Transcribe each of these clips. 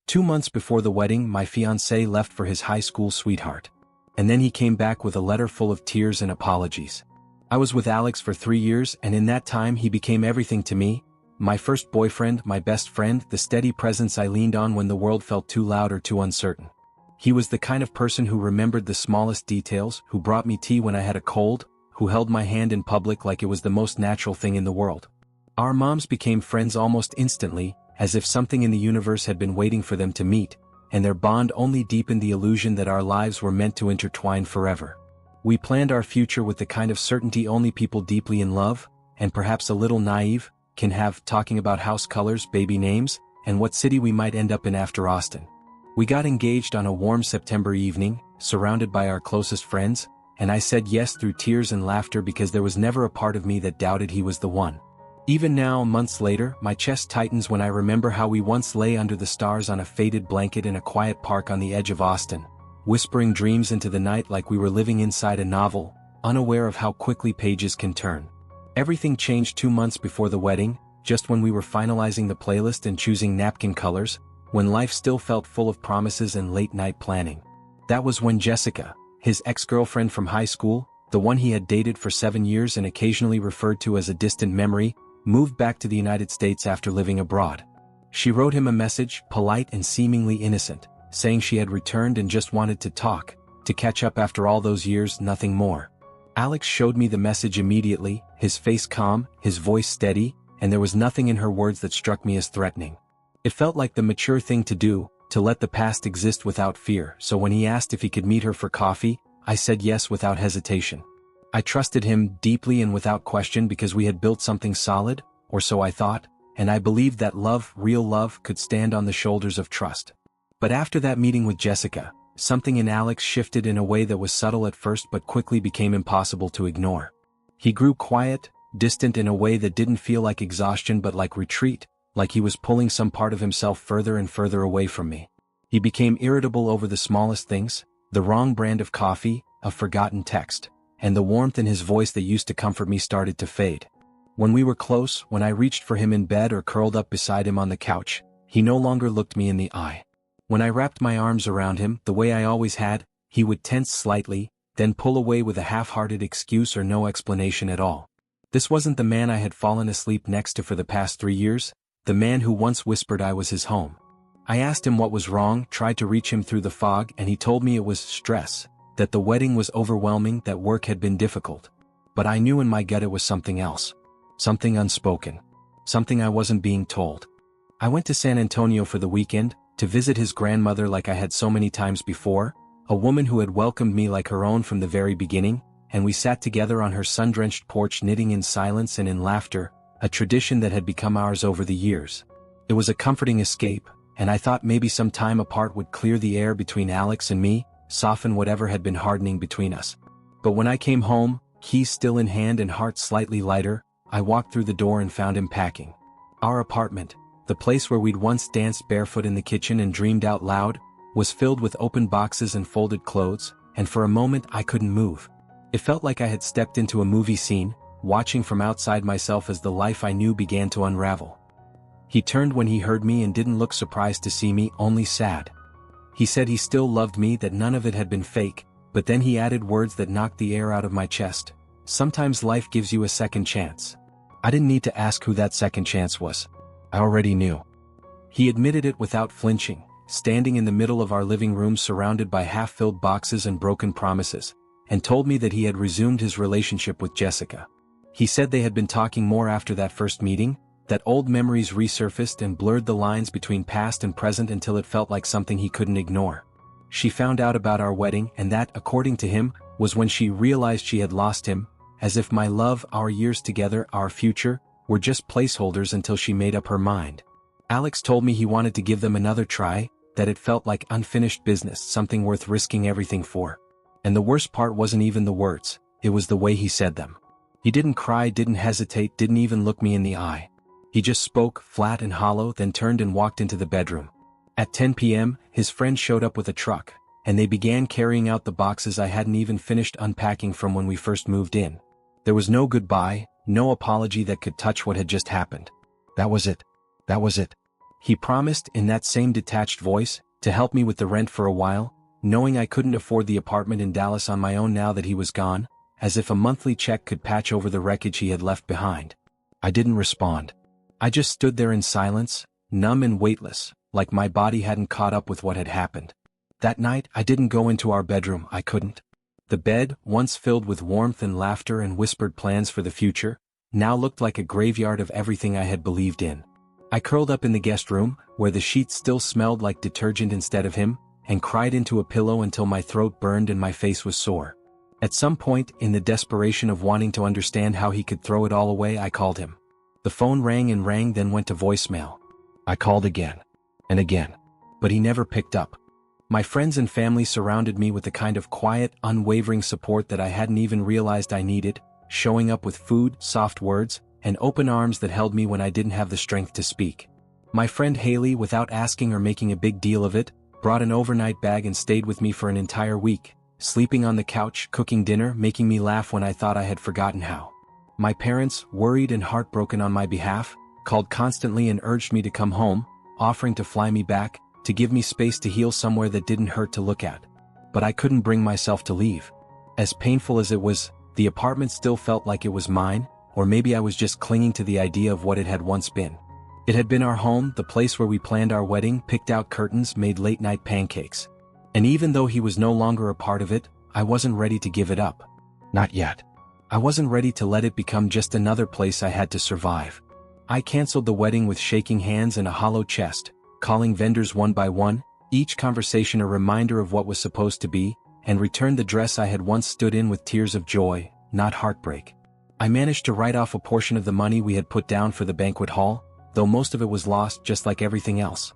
2 months before the wedding, my fiancé left for his high school sweetheart. And then he came back with a letter full of tears and apologies. I was with Alex for 3 years, and in that time he became everything to me. My first boyfriend, my best friend, the steady presence I leaned on when the world felt too loud or too uncertain. He was the kind of person who remembered the smallest details, who brought me tea when I had a cold, who held my hand in public like it was the most natural thing in the world. Our moms became friends almost instantly, as if something in the universe had been waiting for them to meet, and their bond only deepened the illusion that our lives were meant to intertwine forever. We planned our future with the kind of certainty only people deeply in love, and perhaps a little naive, can have, talking about house colors, baby names, and what city we might end up in after Austin. We got engaged on a warm September evening, surrounded by our closest friends, and I said yes through tears and laughter because there was never a part of me that doubted he was the one. Even now, months later, my chest tightens when I remember how we once lay under the stars on a faded blanket in a quiet park on the edge of Austin, whispering dreams into the night like we were living inside a novel, unaware of how quickly pages can turn. Everything changed 2 months before the wedding, just when we were finalizing the playlist and choosing napkin colors, when life still felt full of promises and late-night planning. That was when Jessica, his ex-girlfriend from high school, the one he had dated for 7 years and occasionally referred to as a distant memory, moved back to the United States after living abroad. She wrote him a message, polite and seemingly innocent, saying she had returned and just wanted to talk, to catch up after all those years, nothing more. Alex showed me the message immediately, his face calm, his voice steady, and there was nothing in her words that struck me as threatening. It felt like the mature thing to do, to let the past exist without fear, so when he asked if he could meet her for coffee, I said yes without hesitation. I trusted him deeply and without question because we had built something solid, or so I thought, and I believed that love, real love, could stand on the shoulders of trust. But after that meeting with Jessica, something in Alex shifted in a way that was subtle at first but quickly became impossible to ignore. He grew quiet, distant in a way that didn't feel like exhaustion but like retreat, like he was pulling some part of himself further and further away from me. He became irritable over the smallest things, the wrong brand of coffee, a forgotten text, and the warmth in his voice that used to comfort me started to fade. When we were close, when I reached for him in bed or curled up beside him on the couch, he no longer looked me in the eye. When I wrapped my arms around him, the way I always had, he would tense slightly, then pull away with a half-hearted excuse or no explanation at all. This wasn't the man I had fallen asleep next to for the past 3 years, the man who once whispered I was his home. I asked him what was wrong, tried to reach him through the fog, and he told me it was stress, that the wedding was overwhelming, that work had been difficult. But I knew in my gut it was something else. Something unspoken. Something I wasn't being told. I went to San Antonio for the weekend, to visit his grandmother like I had so many times before, a woman who had welcomed me like her own from the very beginning, and we sat together on her sun-drenched porch knitting in silence and in laughter, a tradition that had become ours over the years. It was a comforting escape, and I thought maybe some time apart would clear the air between Alex and me, soften whatever had been hardening between us. But when I came home, keys still in hand and heart slightly lighter, I walked through the door and found him packing. Our apartment, the place where we'd once danced barefoot in the kitchen and dreamed out loud, was filled with open boxes and folded clothes, and for a moment I couldn't move. It felt like I had stepped into a movie scene, watching from outside myself as the life I knew began to unravel. He turned when he heard me and didn't look surprised to see me, only sad. He said he still loved me, that none of it had been fake, but then he added words that knocked the air out of my chest. Sometimes life gives you a second chance. I didn't need to ask who that second chance was. I already knew. He admitted it without flinching, standing in the middle of our living room surrounded by half-filled boxes and broken promises, and told me that he had resumed his relationship with Jessica. He said they had been talking more after that first meeting, that old memories resurfaced and blurred the lines between past and present until it felt like something he couldn't ignore. She found out about our wedding, and that, according to him, was when she realized she had lost him, as if my love, our years together, our future, were just placeholders until she made up her mind. Alex told me he wanted to give them another try, that it felt like unfinished business, something worth risking everything for. And the worst part wasn't even the words, it was the way he said them. He didn't cry, didn't hesitate, didn't even look me in the eye. He just spoke, flat and hollow, then turned and walked into the bedroom. At 10 p.m., his friend showed up with a truck, and they began carrying out the boxes I hadn't even finished unpacking from when we first moved in. There was no goodbye, no apology that could touch what had just happened. That was it. That was it. He promised, in that same detached voice, to help me with the rent for a while, knowing I couldn't afford the apartment in Dallas on my own now that he was gone, as if a monthly check could patch over the wreckage he had left behind. I didn't respond. I just stood there in silence, numb and weightless, like my body hadn't caught up with what had happened. That night, I didn't go into our bedroom, I couldn't. The bed, once filled with warmth and laughter and whispered plans for the future, now looked like a graveyard of everything I had believed in. I curled up in the guest room, where the sheets still smelled like detergent instead of him, and cried into a pillow until my throat burned and my face was sore. At some point, in the desperation of wanting to understand how he could throw it all away, I called him. The phone rang and rang, then went to voicemail. I called again. And again. But he never picked up. My friends and family surrounded me with the kind of quiet, unwavering support that I hadn't even realized I needed, showing up with food, soft words, and open arms that held me when I didn't have the strength to speak. My friend Haley, without asking or making a big deal of it, brought an overnight bag and stayed with me for an entire week, sleeping on the couch, cooking dinner, making me laugh when I thought I had forgotten how. My parents, worried and heartbroken on my behalf, called constantly and urged me to come home, offering to fly me back, to give me space to heal somewhere that didn't hurt to look at. But I couldn't bring myself to leave. As painful as it was, the apartment still felt like it was mine, or maybe I was just clinging to the idea of what it had once been. It had been our home, the place where we planned our wedding, picked out curtains, made late-night pancakes. And even though he was no longer a part of it, I wasn't ready to give it up. Not yet. I wasn't ready to let it become just another place I had to survive. I canceled the wedding with shaking hands and a hollow chest, calling vendors one by one, each conversation a reminder of what was supposed to be, and returned the dress I had once stood in with tears of joy, not heartbreak. I managed to write off a portion of the money we had put down for the banquet hall, though most of it was lost just like everything else.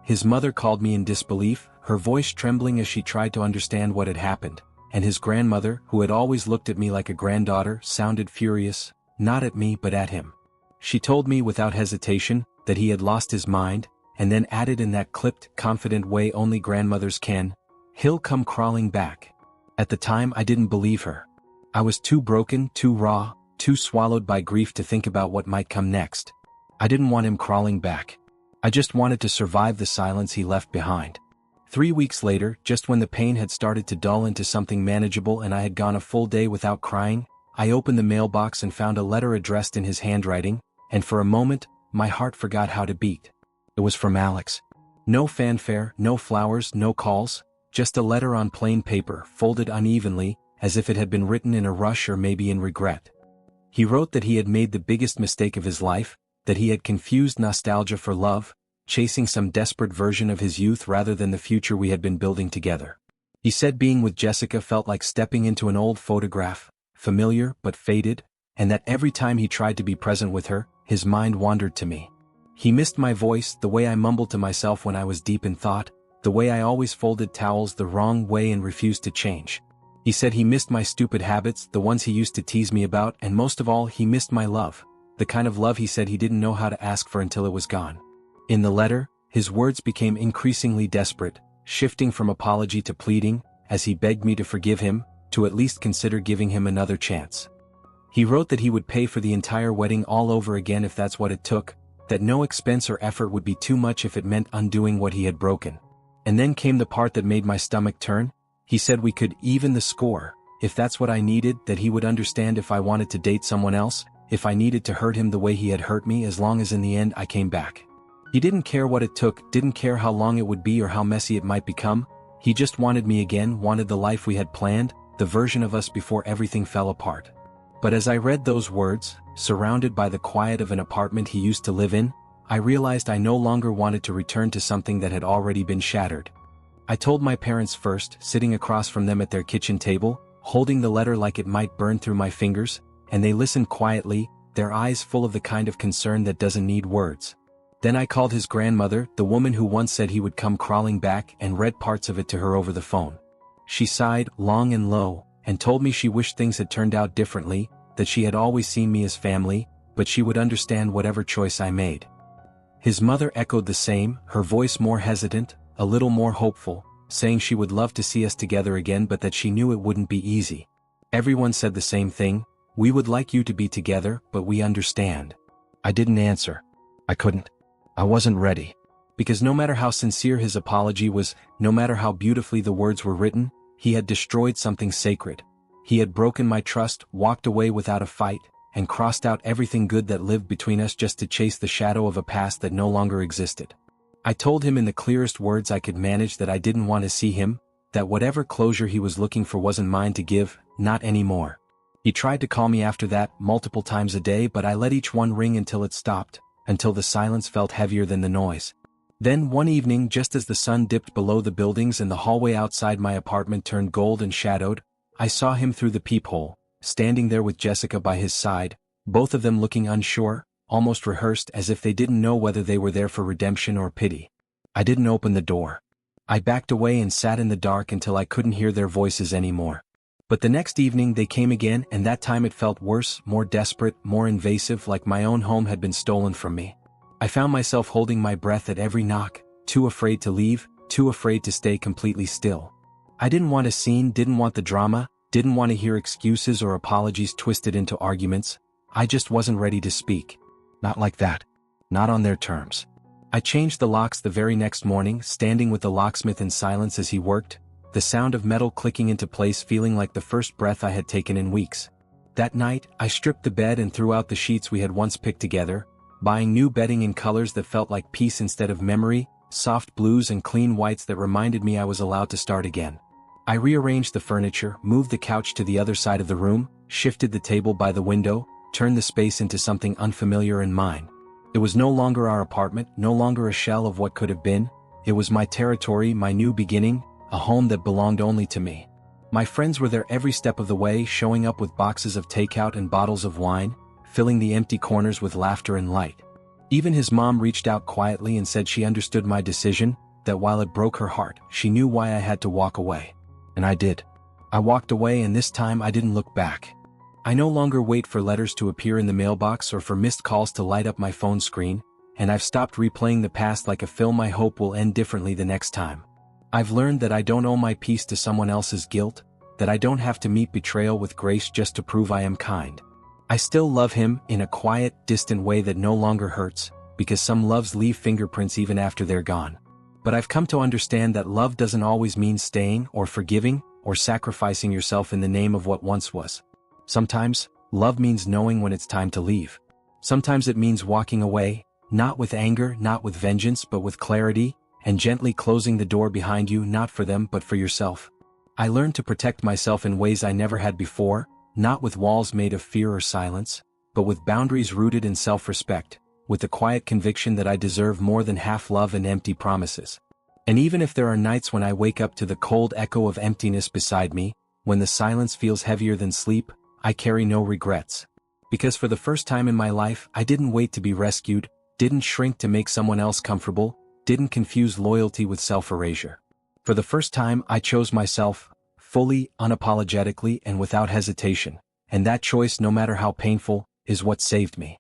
His mother called me in disbelief, her voice trembling as she tried to understand what had happened, and his grandmother, who had always looked at me like a granddaughter, sounded furious, not at me but at him. She told me without hesitation that he had lost his mind, and then added in that clipped, confident way only grandmothers can, "He'll come crawling back." At the time I didn't believe her. I was too broken, too raw, too swallowed by grief to think about what might come next. I didn't want him crawling back. I just wanted to survive the silence he left behind. 3 weeks later, just when the pain had started to dull into something manageable and I had gone a full day without crying, I opened the mailbox and found a letter addressed in his handwriting, and for a moment, my heart forgot how to beat. It was from Alex. No fanfare, no flowers, no calls, just a letter on plain paper, folded unevenly, as if it had been written in a rush or maybe in regret. He wrote that he had made the biggest mistake of his life, that he had confused nostalgia for love, chasing some desperate version of his youth rather than the future we had been building together. He said being with Jessica felt like stepping into an old photograph, familiar but faded, and that every time he tried to be present with her, his mind wandered to me. He missed my voice, the way I mumbled to myself when I was deep in thought, the way I always folded towels the wrong way and refused to change. He said he missed my stupid habits, the ones he used to tease me about, and most of all, he missed my love, the kind of love he said he didn't know how to ask for until it was gone. In the letter, his words became increasingly desperate, shifting from apology to pleading, as he begged me to forgive him, to at least consider giving him another chance. He wrote that he would pay for the entire wedding all over again if that's what it took, that no expense or effort would be too much if it meant undoing what he had broken. And then came the part that made my stomach turn. He said we could even the score, if that's what I needed, that he would understand if I wanted to date someone else, if I needed to hurt him the way he had hurt me, as long as in the end I came back. He didn't care what it took, didn't care how long it would be or how messy it might become. He just wanted me again, wanted the life we had planned, the version of us before everything fell apart. But as I read those words, surrounded by the quiet of an apartment he used to live in, I realized I no longer wanted to return to something that had already been shattered. I told my parents first, sitting across from them at their kitchen table, holding the letter like it might burn through my fingers, and they listened quietly, their eyes full of the kind of concern that doesn't need words. Then I called his grandmother, the woman who once said he would come crawling back, and read parts of it to her over the phone. She sighed, long and low, and told me she wished things had turned out differently, that she had always seen me as family, but she would understand whatever choice I made. His mother echoed the same, her voice more hesitant, a little more hopeful, saying she would love to see us together again but that she knew it wouldn't be easy. Everyone said the same thing, we would like you to be together, but we understand. I didn't answer. I couldn't. I wasn't ready. Because no matter how sincere his apology was, no matter how beautifully the words were written, he had destroyed something sacred. He had broken my trust, walked away without a fight, and crossed out everything good that lived between us just to chase the shadow of a past that no longer existed. I told him in the clearest words I could manage that I didn't want to see him, that whatever closure he was looking for wasn't mine to give, not anymore. He tried to call me after that, multiple times a day, but I let each one ring until it stopped, until the silence felt heavier than the noise. Then one evening, just as the sun dipped below the buildings and the hallway outside my apartment turned gold and shadowed, I saw him through the peephole, standing there with Jessica by his side, both of them looking unsure, almost rehearsed as if they didn't know whether they were there for redemption or pity. I didn't open the door. I backed away and sat in the dark until I couldn't hear their voices anymore. But the next evening they came again, and that time it felt worse, more desperate, more invasive, like my own home had been stolen from me. I found myself holding my breath at every knock, too afraid to leave, too afraid to stay completely still. I didn't want a scene, didn't want the drama, didn't want to hear excuses or apologies twisted into arguments. I just wasn't ready to speak. Not like that. Not on their terms. I changed the locks the very next morning, standing with the locksmith in silence as he worked, the sound of metal clicking into place feeling like the first breath I had taken in weeks. That night, I stripped the bed and threw out the sheets we had once picked together, buying new bedding in colors that felt like peace instead of memory, soft blues and clean whites that reminded me I was allowed to start again. I rearranged the furniture, moved the couch to the other side of the room, shifted the table by the window, turned the space into something unfamiliar and mine. It was no longer our apartment, no longer a shell of what could have been. It was my territory, my new beginning, a home that belonged only to me. My friends were there every step of the way, showing up with boxes of takeout and bottles of wine, filling the empty corners with laughter and light. Even his mom reached out quietly and said she understood my decision, that while it broke her heart, she knew why I had to walk away. And I did. I walked away, and this time I didn't look back. I no longer wait for letters to appear in the mailbox or for missed calls to light up my phone screen, and I've stopped replaying the past like a film I hope will end differently the next time. I've learned that I don't owe my peace to someone else's guilt, that I don't have to meet betrayal with grace just to prove I am kind. I still love him, in a quiet, distant way that no longer hurts, because some loves leave fingerprints even after they're gone. But I've come to understand that love doesn't always mean staying, or forgiving, or sacrificing yourself in the name of what once was. Sometimes, love means knowing when it's time to leave. Sometimes it means walking away, not with anger, not with vengeance, but with clarity, and gently closing the door behind you, not for them but for yourself. I learned to protect myself in ways I never had before, not with walls made of fear or silence, but with boundaries rooted in self-respect, with the quiet conviction that I deserve more than half love and empty promises. And even if there are nights when I wake up to the cold echo of emptiness beside me, when the silence feels heavier than sleep, I carry no regrets. Because for the first time in my life, I didn't wait to be rescued, didn't shrink to make someone else comfortable, didn't confuse loyalty with self-erasure. For the first time, I chose myself, fully, unapologetically, and without hesitation, and that choice, no matter how painful, is what saved me.